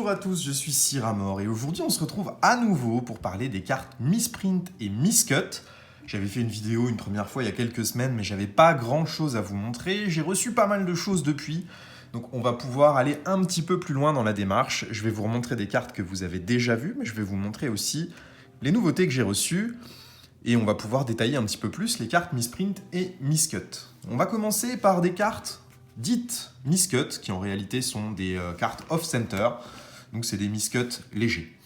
Bonjour à tous, je suis Cyramor et aujourd'hui on se retrouve à nouveau pour parler des cartes Misprint et Miscut. J'avais fait une vidéo une première fois il y a quelques semaines mais j'avais pas grand chose à vous montrer. J'ai reçu pas mal de choses depuis, donc on va pouvoir aller un petit peu plus loin dans la démarche. Je vais vous remontrer des cartes que vous avez déjà vues, mais je vais vous montrer aussi les nouveautés que j'ai reçues. Et on va pouvoir détailler un petit peu plus les cartes Misprint et Miscut. On va commencer par des cartes dites Miscut, qui en réalité sont des cartes off-center, donc c'est des Miscut légers.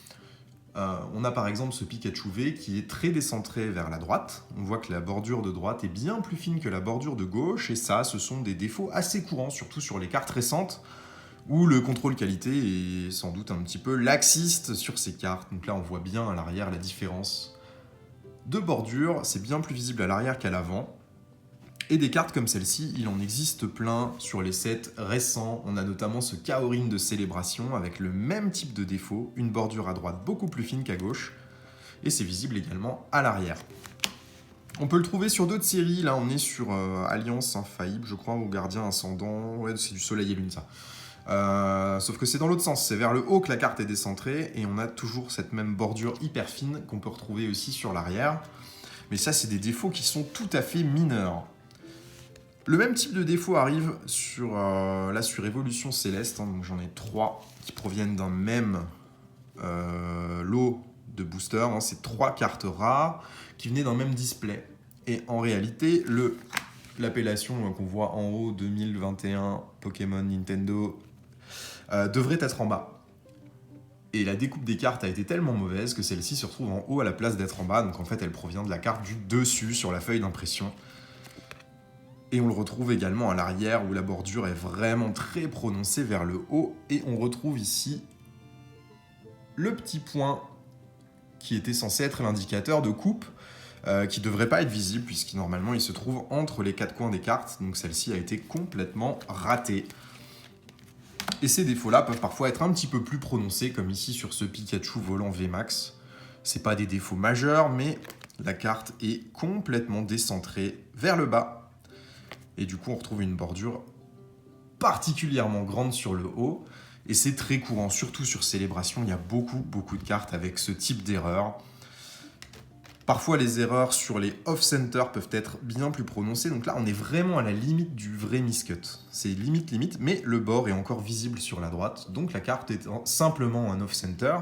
On a par exemple ce Pikachu V qui est très décentré vers la droite. On voit que la bordure de droite est bien plus fine que la bordure de gauche, et ça, ce sont des défauts assez courants, surtout sur les cartes récentes, où le contrôle qualité est sans doute un petit peu laxiste sur ces cartes. Donc là, on voit bien à l'arrière la différence de bordure, c'est bien plus visible à l'arrière qu'à l'avant. Et des cartes comme celle-ci, il en existe plein sur les sets récents. On a notamment ce Kaorin de Célébration avec le même type de défaut, une bordure à droite beaucoup plus fine qu'à gauche, et c'est visible également à l'arrière. On peut le trouver sur d'autres séries, là on est sur Alliance Infaillible, je crois, ou Gardien Ascendant, ouais c'est du Soleil et Lune ça. Sauf que c'est dans l'autre sens, c'est vers le haut que la carte est décentrée, et on a toujours cette même bordure hyper fine qu'on peut retrouver aussi sur l'arrière. Mais ça, c'est des défauts qui sont tout à fait mineurs. Le même type de défaut arrive sur, là, sur Évolution Céleste, hein, donc j'en ai 3 qui proviennent d'un même lot de boosters. Hein, c'est 3 cartes rares qui venaient d'un même display. Et en réalité, l'appellation qu'on voit en haut, 2021 Pokémon Nintendo, devrait être en bas. Et la découpe des cartes a été tellement mauvaise que celle-ci se retrouve en haut à la place d'être en bas. Donc en fait, elle provient de la carte du dessus sur la feuille d'impression. Et on le retrouve également à l'arrière où la bordure est vraiment très prononcée vers le haut. Et on retrouve ici le petit point qui était censé être l'indicateur de coupe, qui ne devrait pas être visible puisque normalement il se trouve entre les 4 coins des cartes. Donc celle-ci a été complètement ratée. Et ces défauts-là peuvent parfois être un petit peu plus prononcés, comme ici sur ce Pikachu volant VMAX. C'est pas des défauts majeurs, mais la carte est complètement décentrée vers le bas. Et du coup, on retrouve une bordure particulièrement grande sur le haut. Et c'est très courant, surtout sur Célébration. Il y a beaucoup de cartes avec ce type d'erreur. Parfois, les erreurs sur les off-center peuvent être bien plus prononcées. Donc là, on est vraiment à la limite du vrai miscut. C'est limite, mais le bord est encore visible sur la droite. Donc la carte est simplement un off-center.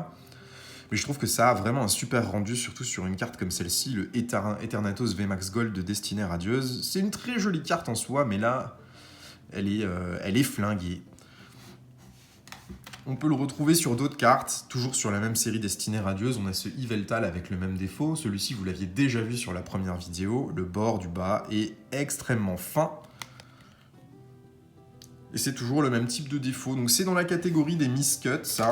Mais je trouve que ça a vraiment un super rendu, surtout sur une carte comme celle-ci, le Eternatus VMAX Gold de Destinée Radieuse. C'est une très jolie carte en soi, mais là, elle est flinguée. On peut le retrouver sur d'autres cartes, toujours sur la même série Destinée Radieuse. On a ce Yveltal avec le même défaut. Celui-ci, vous l'aviez déjà vu sur la première vidéo. Le bord du bas est extrêmement fin. Et c'est toujours le même type de défaut. Donc c'est dans la catégorie des miscuts, ça.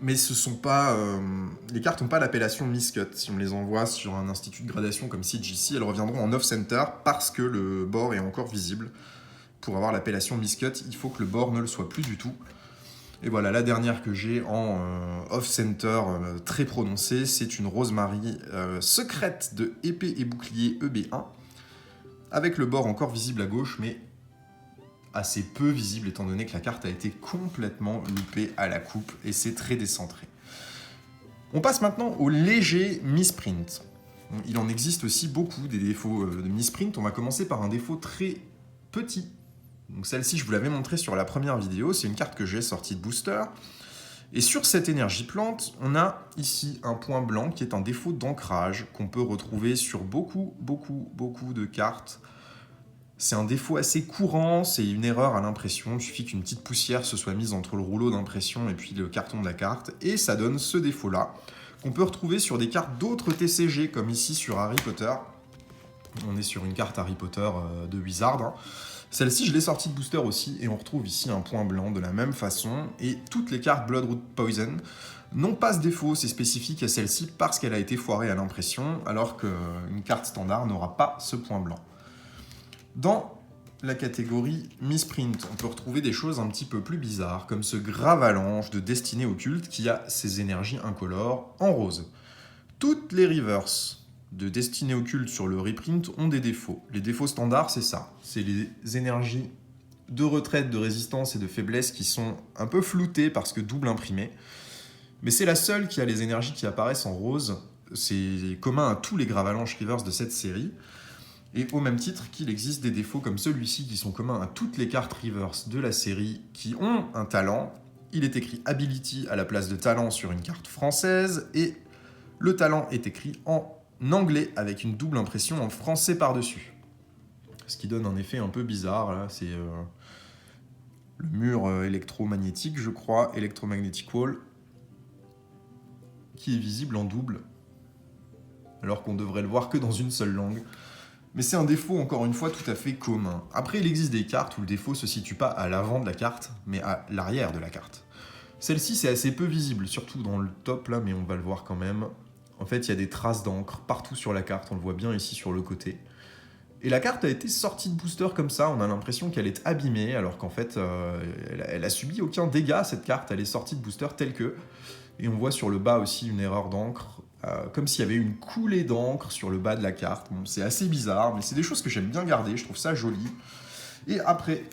Mais ce sont pas, les cartes n'ont pas l'appellation miscut. Si on les envoie sur un institut de gradation comme CGC, elles reviendront en off-center parce que le bord est encore visible. Pour avoir l'appellation miscut, il faut que le bord ne le soit plus du tout. Et voilà, la dernière que j'ai en off-center très prononcée, c'est une Rosemary secrète de épée et bouclier EB1, avec le bord encore visible à gauche, mais assez peu visible étant donné que la carte a été complètement loupée à la coupe et c'est très décentré. On passe maintenant au léger misprint. Il en existe aussi beaucoup des défauts de misprint. On va commencer par un défaut très petit. Donc celle-ci, je vous l'avais montré sur la première vidéo. C'est une carte que j'ai sortie de booster. Et sur cette énergie plante, on a ici un point blanc qui est un défaut d'ancrage qu'on peut retrouver sur beaucoup de cartes. C'est un défaut assez courant, c'est une erreur à l'impression. Il suffit qu'une petite poussière se soit mise entre le rouleau d'impression et puis le carton de la carte, et ça donne ce défaut-là, qu'on peut retrouver sur des cartes d'autres TCG, comme ici sur Harry Potter. On est sur une carte Harry Potter de Wizard. Hein. Celle-ci, je l'ai sortie de booster aussi, et on retrouve ici un point blanc de la même façon, et toutes les cartes Bloodroot Poison n'ont pas ce défaut, c'est spécifique à celle-ci parce qu'elle a été foirée à l'impression, alors qu'une carte standard n'aura pas ce point blanc. Dans la catégorie misprint, on peut retrouver des choses un petit peu plus bizarres, comme ce Gravalanche de Destinée Occulte qui a ses énergies incolores en rose. Toutes les reverse de Destinée Occulte sur le reprint ont des défauts. Les défauts standards, c'est ça. C'est les énergies de retraite, de résistance et de faiblesse qui sont un peu floutées parce que double imprimée. Mais c'est la seule qui a les énergies qui apparaissent en rose. C'est commun à tous les Gravalanche Reverse de cette série. Et au même titre qu'il existe des défauts comme celui-ci qui sont communs à toutes les cartes Reverse de la série qui ont un talent. Il est écrit Ability à la place de talent sur une carte française et le talent est écrit en anglais avec une double impression en français par-dessus. Ce qui donne un effet un peu bizarre, là, c'est le mur électromagnétique, je crois, Electromagnetic Wall, qui est visible en double, alors qu'on devrait le voir que dans une seule langue. Mais c'est un défaut, encore une fois, tout à fait commun. Après, il existe des cartes où le défaut se situe pas à l'avant de la carte, mais à l'arrière de la carte. Celle-ci, c'est assez peu visible, surtout dans le top, là, mais on va le voir quand même. En fait, il y a des traces d'encre partout sur la carte, on le voit bien ici sur le côté. Et la carte a été sortie de booster comme ça, on a l'impression qu'elle est abîmée, alors qu'en fait, elle a subi aucun dégât, cette carte, elle est sortie de booster telle que. Et on voit sur le bas aussi une erreur d'encre, comme s'il y avait une coulée d'encre sur le bas de la carte. Bon, c'est assez bizarre, mais c'est des choses que j'aime bien garder, je trouve ça joli. Et après,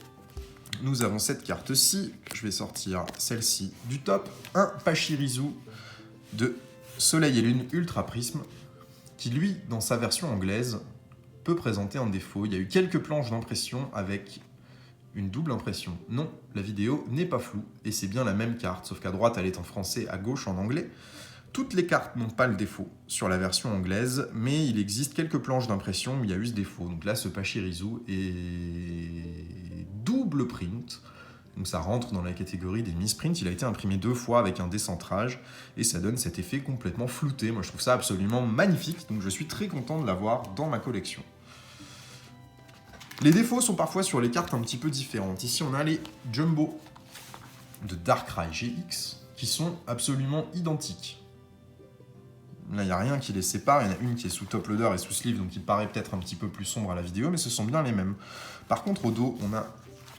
nous avons cette carte-ci, je vais sortir celle-ci du top, un Pachirisu de Soleil et Lune Ultra Prisme, qui lui, dans sa version anglaise, peut présenter un défaut. Il y a eu quelques planches d'impression avec une double impression. Non, la vidéo n'est pas floue, et c'est bien la même carte, sauf qu'à droite elle est en français, à gauche en anglais. Toutes les cartes n'ont pas le défaut sur la version anglaise, mais il existe quelques planches d'impression où il y a eu ce défaut. Donc là, ce Pachirisu est double print, donc ça rentre dans la catégorie des misprint. Il a été imprimé 2 fois avec un décentrage, et ça donne cet effet complètement flouté. Moi je trouve ça absolument magnifique, donc je suis très content de l'avoir dans ma collection. Les défauts sont parfois sur les cartes un petit peu différentes. Ici, on a les Jumbo de Darkrai GX qui sont absolument identiques. Là, il n'y a rien qui les sépare. Il y en a une qui est sous top loader et sous sleeve, donc il paraît peut-être un petit peu plus sombre à la vidéo, mais ce sont bien les mêmes. Par contre, au dos, on a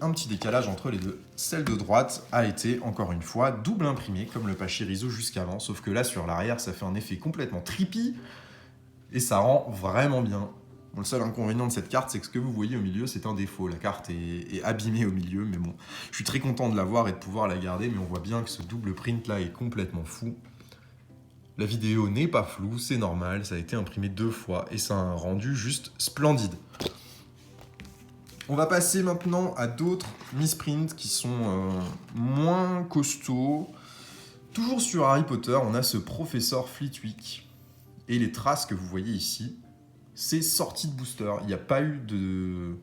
un petit décalage entre les deux. Celle de droite a été, encore une fois, double imprimée, comme le Pachirisu jusqu'avant, sauf que là, sur l'arrière, ça fait un effet complètement trippy, et ça rend vraiment bien. Bon, le seul inconvénient de cette carte, c'est que ce que vous voyez au milieu, c'est un défaut. La carte est abîmée au milieu, mais bon, je suis très content de l'avoir et de pouvoir la garder, mais on voit bien que ce double print là est complètement fou. La vidéo n'est pas floue, c'est normal, ça a été imprimé 2 fois et ça a un rendu juste splendide. On va passer maintenant à d'autres misprints qui sont moins costauds. Toujours sur Harry Potter, on a ce professeur Flitwick et les traces que vous voyez ici. C'est sorti de booster, il n'y a pas eu de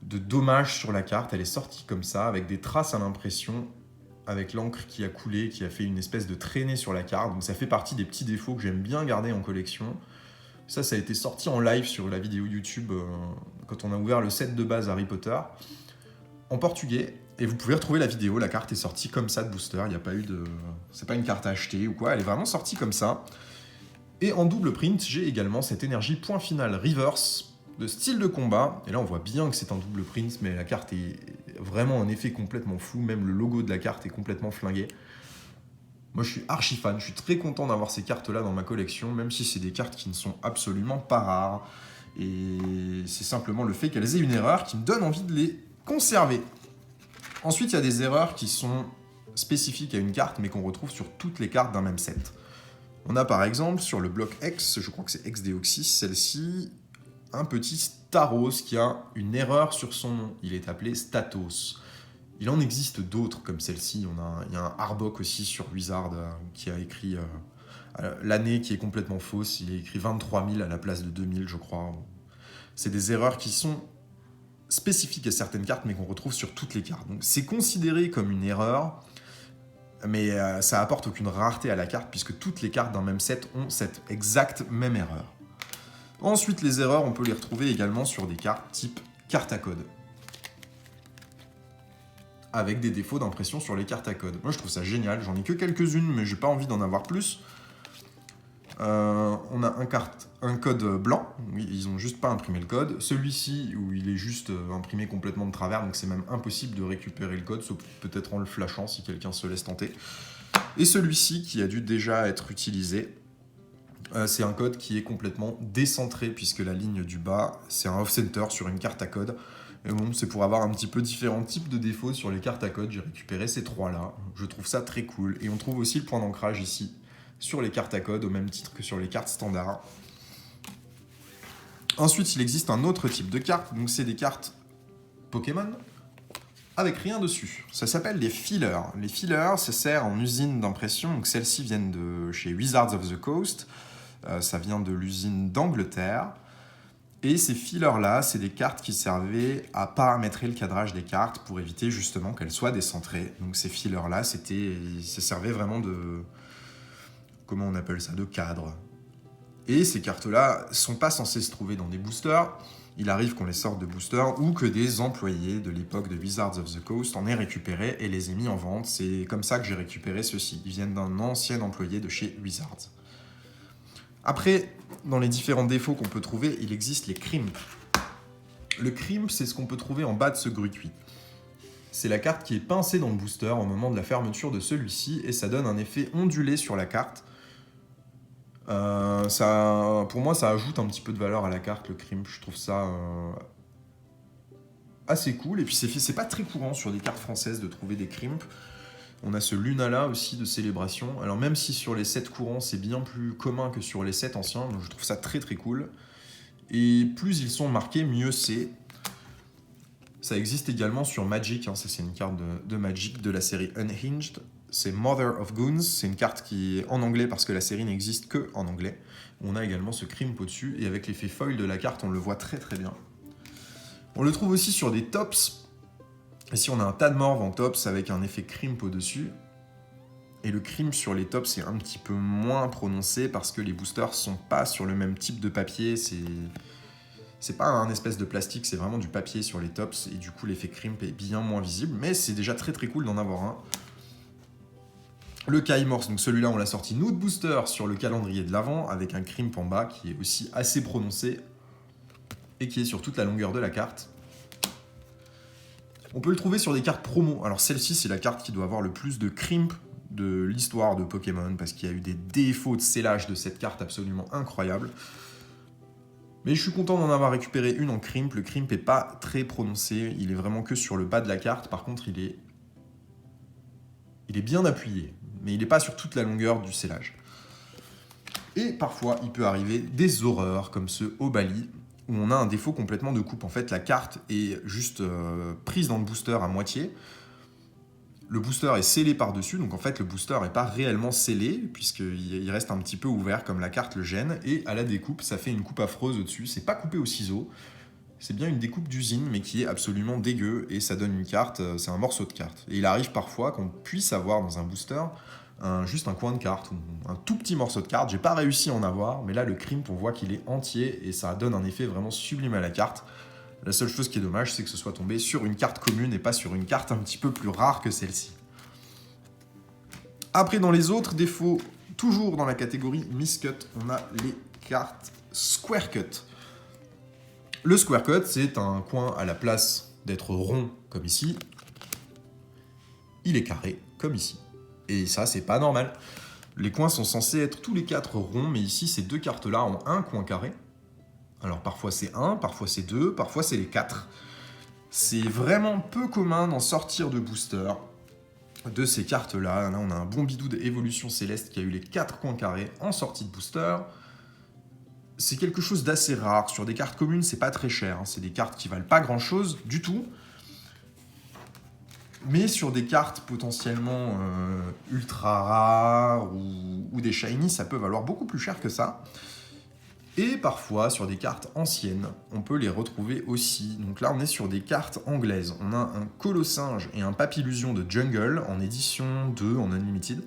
dommages sur la carte, elle est sortie comme ça, avec des traces à l'impression, avec l'encre qui a coulé, qui a fait une espèce de traînée sur la carte, donc ça fait partie des petits défauts que j'aime bien garder en collection. Ça a été sorti en live sur la vidéo YouTube, quand on a ouvert le set de base Harry Potter, en portugais, et vous pouvez retrouver la vidéo, la carte est sortie comme ça de booster, il n'y a pas eu de... C'est pas une carte achetée ou quoi, elle est vraiment sortie comme ça. Et en double print, j'ai également cette énergie point final reverse de style de combat. Et là, on voit bien que c'est un double print, mais la carte est vraiment un effet complètement fou. Même le logo de la carte est complètement flingué. Moi, je suis archi fan. Je suis très content d'avoir ces cartes-là dans ma collection, même si c'est des cartes qui ne sont absolument pas rares. Et c'est simplement le fait qu'elles aient une erreur qui me donne envie de les conserver. Ensuite, il y a des erreurs qui sont spécifiques à une carte, mais qu'on retrouve sur toutes les cartes d'un même set. On a par exemple sur le bloc X, je crois que c'est X-Deoxys, celle-ci, un petit Staros qui a une erreur sur son nom. Il est appelé Statos. Il en existe d'autres comme celle-ci. Il y a un Arbok aussi sur Wizard qui a écrit l'année qui est complètement fausse. Il est écrit 23 000 à la place de 2000, je crois. C'est des erreurs qui sont spécifiques à certaines cartes, mais qu'on retrouve sur toutes les cartes. Donc c'est considéré comme une erreur, mais ça apporte aucune rareté à la carte puisque toutes les cartes d'un même set ont cette exacte même erreur. Ensuite, les erreurs, on peut les retrouver également sur des cartes type carte à code, avec des défauts d'impression sur les cartes à code. Moi, je trouve ça génial. J'en ai que quelques-unes, mais j'ai pas envie d'en avoir plus. On a un code blanc, oui, ils ont juste pas imprimé le code. Celui-ci, où il est juste imprimé complètement de travers, donc c'est même impossible de récupérer le code, sauf peut-être en le flashant si quelqu'un se laisse tenter. Et celui-ci, qui a dû déjà être utilisé, C'est un code qui est complètement décentré, puisque la ligne du bas, c'est un off-center sur une carte à code. Et bon, c'est pour avoir un petit peu différents types de défauts sur les cartes à code. J'ai récupéré ces trois-là. Je trouve ça très cool. Et on trouve aussi le point d'ancrage ici, sur les cartes à code, au même titre que sur les cartes standards. Ensuite, il existe un autre type de carte. Donc, c'est des cartes Pokémon avec rien dessus. Ça s'appelle les fillers. Les fillers, ça sert en usine d'impression. Donc, celles-ci viennent de chez Wizards of the Coast. Ça vient de l'usine d'Angleterre. Et ces fillers-là, c'est des cartes qui servaient à paramétrer le cadrage des cartes pour éviter justement qu'elles soient décentrées. Donc ces fillers-là, ça servait vraiment de... Comment on appelle ça? De cadre. Et ces cartes-là ne sont pas censées se trouver dans des boosters. Il arrive qu'on les sorte de boosters ou que des employés de l'époque de Wizards of the Coast en aient récupéré et les aient mis en vente. C'est comme ça que j'ai récupéré ceux-ci. Ils viennent d'un ancien employé de chez Wizards. Après, dans les différents défauts qu'on peut trouver, il existe les crimps. Le crimp, c'est ce qu'on peut trouver en bas de ce grucuit. C'est la carte qui est pincée dans le booster au moment de la fermeture de celui-ci, et ça donne un effet ondulé sur la carte. Pour moi, ça ajoute un petit peu de valeur à la carte, le crimp. Je trouve ça assez cool. Et puis, c'est pas très courant sur des cartes françaises de trouver des crimps. On a ce Lunala aussi de célébration. Alors même si sur les sets courants, c'est bien plus commun que sur les sets anciens, je trouve ça très très cool. Et plus ils sont marqués, mieux c'est. Ça existe également sur Magic, ça c'est une carte de Magic de la série Unhinged. C'est Mother of Goons, c'est une carte qui est en anglais parce que la série n'existe que en anglais. On a également ce crimp au-dessus, et avec l'effet foil de la carte, on le voit très très bien. On le trouve aussi sur des tops. Ici, on a un tas de morves en tops avec un effet crimp au-dessus. Et le crimp sur les tops, c'est un petit peu moins prononcé parce que les boosters sont pas sur le même type de papier. C'est pas un espèce de plastique, c'est vraiment du papier sur les tops. Et du coup, l'effet crimp est bien moins visible. Mais c'est déjà très très cool d'en avoir un. Le Kaimorse, donc celui-là, on l'a sorti nous de booster sur le calendrier de l'avant avec un crimp en bas qui est aussi assez prononcé et qui est sur toute la longueur de la carte. On peut le trouver sur des cartes promo. Alors celle-ci, c'est la carte qui doit avoir le plus de crimp de l'histoire de Pokémon, parce qu'il y a eu des défauts de scellage de cette carte absolument incroyables. Mais je suis content d'en avoir récupéré une en crimp. Le crimp n'est pas très prononcé, il est vraiment que sur le bas de la carte. Par contre, il est bien appuyé, mais il n'est pas sur toute la longueur du scellage. Et parfois, il peut arriver des horreurs, comme ce Obali, où on a un défaut complètement de coupe. En fait, la carte est juste prise dans le booster à moitié. Le booster est scellé par-dessus, donc en fait, le booster n'est pas réellement scellé, puisqu'il reste un petit peu ouvert, comme la carte le gêne. Et à la découpe, ça fait une coupe affreuse au-dessus. C'est pas coupé au ciseau, c'est bien une découpe d'usine, mais qui est absolument dégueu, et ça donne une carte, c'est un morceau de carte. Et il arrive parfois qu'on puisse avoir dans un booster juste un coin de carte, ou un tout petit morceau de carte. J'ai pas réussi à en avoir, mais là le crimp, on voit qu'il est entier, et ça donne un effet vraiment sublime à la carte. La seule chose qui est dommage, c'est que ce soit tombé sur une carte commune, et pas sur une carte un petit peu plus rare que celle-ci. Après, dans les autres défauts, toujours dans la catégorie miscut, on a les cartes square cut. Le square cut, c'est un coin à la place d'être rond, comme ici. Il est carré, comme ici. Et ça, c'est pas normal. Les coins sont censés être tous les quatre ronds, mais ici, ces deux cartes-là ont un coin carré. Alors parfois c'est 1, parfois c'est 2, parfois c'est les 4. C'est vraiment peu commun d'en sortir de booster de ces cartes-là. Là, on a un bon bidou d'Évolution Céleste qui a eu les 4 coins carrés en sortie de booster. C'est quelque chose d'assez rare. Sur des cartes communes, c'est pas très cher. C'est des cartes qui valent pas grand-chose du tout. Mais sur des cartes potentiellement ultra rares ou des shiny, ça peut valoir beaucoup plus cher que ça. Et parfois, sur des cartes anciennes, on peut les retrouver aussi. Donc là, on est sur des cartes anglaises. On a un Colossinge et un Papillusion de Jungle en édition 2, en Unlimited.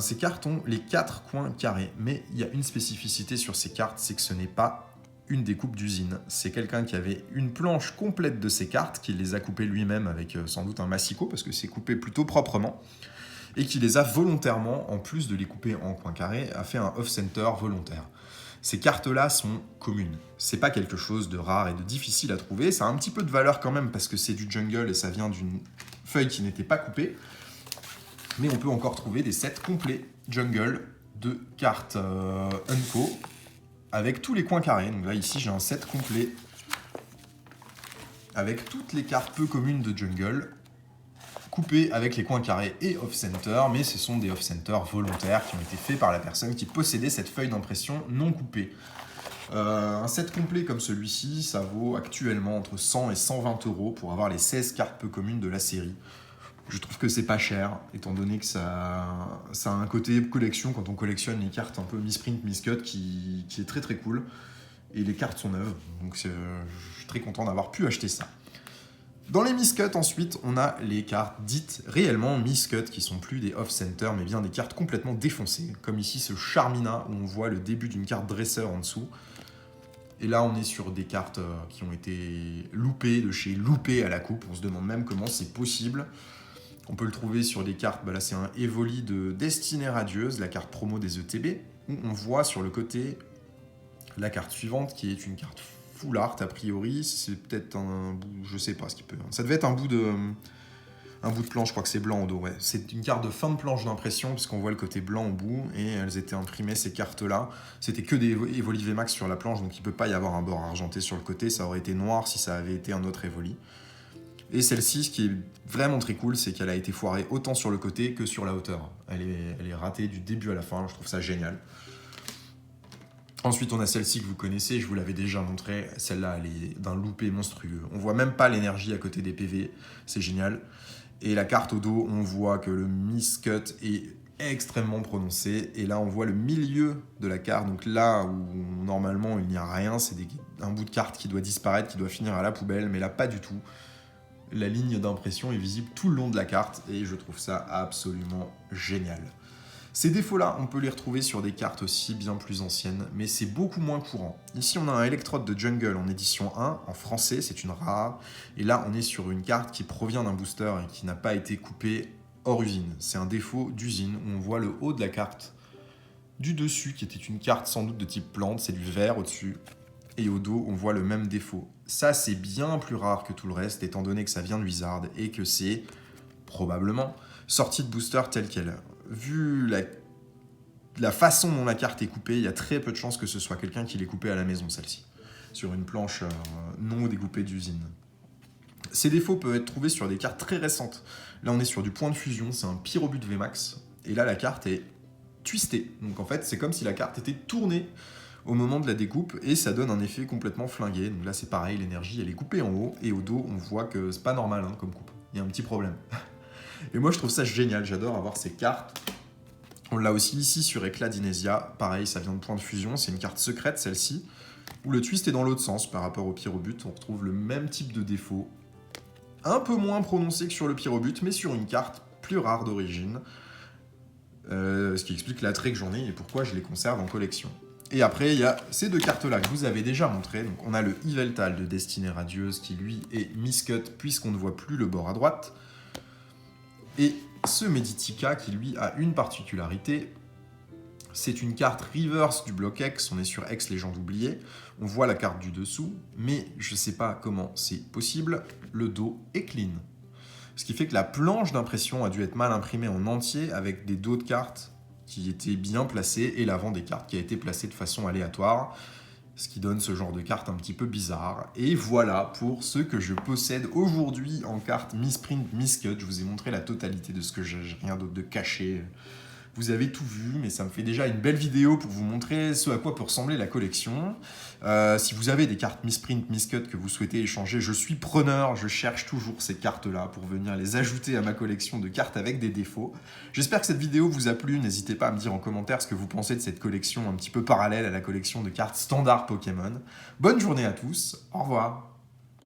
Ces cartes ont les 4 coins carrés. Mais il y a une spécificité sur ces cartes, c'est que ce n'est pas une découpe d'usine. C'est quelqu'un qui avait une planche complète de ces cartes, qui les a coupées lui-même avec sans doute un massicot, parce que c'est coupé plutôt proprement, et qui les a volontairement, en plus de les couper en coins carrés, a fait un off-center volontaire. Ces cartes-là sont communes. C'est pas quelque chose de rare et de difficile à trouver. Ça a un petit peu de valeur quand même parce que c'est du jungle et ça vient d'une feuille qui n'était pas coupée. Mais on peut encore trouver des sets complets jungle de cartes Unco avec tous les coins carrés. Donc là, ici, j'ai un set complet avec toutes les cartes peu communes de Jungle, coupées avec les coins carrés et off-center, mais ce sont des off-center volontaires qui ont été faits par la personne qui possédait cette feuille d'impression non coupée. Un set complet comme celui-ci, ça vaut actuellement entre 100 et 120 € pour avoir les 16 cartes peu communes de la série. Je trouve que c'est pas cher, étant donné que ça a un côté collection quand on collectionne les cartes un peu misprint, miscut qui est très très cool. Et les cartes sont neuves, donc je suis très content d'avoir pu acheter ça. Dans les miscuts, ensuite, on a les cartes dites réellement miscut, qui sont plus des off-center, mais bien des cartes complètement défoncées, comme ici ce Charmina, où on voit le début d'une carte dresseur en dessous. Et là, on est sur des cartes qui ont été loupées, de chez Loupé à la coupe. On se demande même comment c'est possible. On peut le trouver sur des cartes, là c'est un Evoli de Destinée Radieuse, la carte promo des ETB, où on voit sur le côté la carte suivante, qui est une carte full art, a priori. C'est peut-être un bout, je sais pas ce qu'il peut... Ça devait être un bout de planche, je crois que c'est blanc au dos, ouais. C'est une carte de fin de planche d'impression, puisqu'on voit le côté blanc au bout, et elles étaient imprimées, ces cartes-là. C'était que des Evoli VMAX sur la planche, donc il peut pas y avoir un bord argenté sur le côté. Ça aurait été noir si ça avait été un autre Evoli. Et celle-ci, ce qui est vraiment très cool, c'est qu'elle a été foirée autant sur le côté que sur la hauteur. Elle est ratée du début à la fin, je trouve ça génial. Ensuite, on a celle-ci que vous connaissez, je vous l'avais déjà montré. Celle-là, elle est d'un loupé monstrueux. On voit même pas l'énergie à côté des PV, c'est génial. Et la carte au dos, on voit que le miscut est extrêmement prononcé. Et là, on voit le milieu de la carte. Donc là où normalement il n'y a rien, c'est un bout de carte qui doit disparaître, qui doit finir à la poubelle. Mais là, pas du tout. La ligne d'impression est visible tout le long de la carte et je trouve ça absolument génial. Ces défauts-là, on peut les retrouver sur des cartes aussi bien plus anciennes, mais c'est beaucoup moins courant. Ici, on a un électrode de Jungle en édition 1, en français, c'est une rare. Et là, on est sur une carte qui provient d'un booster et qui n'a pas été coupée hors usine. C'est un défaut d'usine où on voit le haut de la carte du dessus, qui était une carte sans doute de type plante, c'est du vert au-dessus. Et au dos, on voit le même défaut. Ça, c'est bien plus rare que tout le reste, étant donné que ça vient de Wizard et que c'est probablement sorti de booster telle qu'elle. Vu la façon dont la carte est coupée, il y a très peu de chances que ce soit quelqu'un qui l'ait coupée à la maison, celle-ci, sur une planche non découpée d'usine. Ces défauts peuvent être trouvés sur des cartes très récentes. Là, on est sur du point de fusion, c'est un Pyrobut VMAX, et là, la carte est twistée. Donc en fait, c'est comme si la carte était tournée au moment de la découpe, et ça donne un effet complètement flingué. Donc là, c'est pareil, l'énergie, elle est coupée en haut, et au dos, on voit que c'est pas normal comme coupe. Il y a un petit problème. Et moi, je trouve ça génial, j'adore avoir ces cartes. On l'a aussi ici sur Éclat d'Inésia. Pareil, ça vient de point de fusion, c'est une carte secrète, celle-ci, où le twist est dans l'autre sens par rapport au Pyrobut. On retrouve le même type de défaut, un peu moins prononcé que sur le Pyrobut, mais sur une carte plus rare d'origine. Ce qui explique l'attrait que j'en ai et pourquoi je les conserve en collection. Et après, il y a ces deux cartes-là que vous avez déjà montrées. Donc, on a le Yveltal de Destinée Radieuse qui, lui, est miscut puisqu'on ne voit plus le bord à droite. Et ce Meditica qui, lui, a une particularité. C'est une carte reverse du bloc X. On est sur X Légende oubliée. On voit la carte du dessous, mais je ne sais pas comment c'est possible. Le dos est clean. Ce qui fait que la planche d'impression a dû être mal imprimée en entier avec des dos de cartes qui étaient bien placés et l'avant des cartes qui a été placé de façon aléatoire, ce qui donne ce genre de carte un petit peu bizarre. Et voilà pour ce que je possède aujourd'hui en carte misprint, miscut. Je vous ai montré la totalité de ce que j'ai, rien d'autre de caché. Vous avez tout vu, mais ça me fait déjà une belle vidéo pour vous montrer ce à quoi peut ressembler la collection. Si vous avez des cartes misprint, miscut que vous souhaitez échanger, je suis preneur, je cherche toujours ces cartes-là pour venir les ajouter à ma collection de cartes avec des défauts. J'espère que cette vidéo vous a plu, n'hésitez pas à me dire en commentaire ce que vous pensez de cette collection un petit peu parallèle à la collection de cartes standard Pokémon. Bonne journée à tous, au revoir.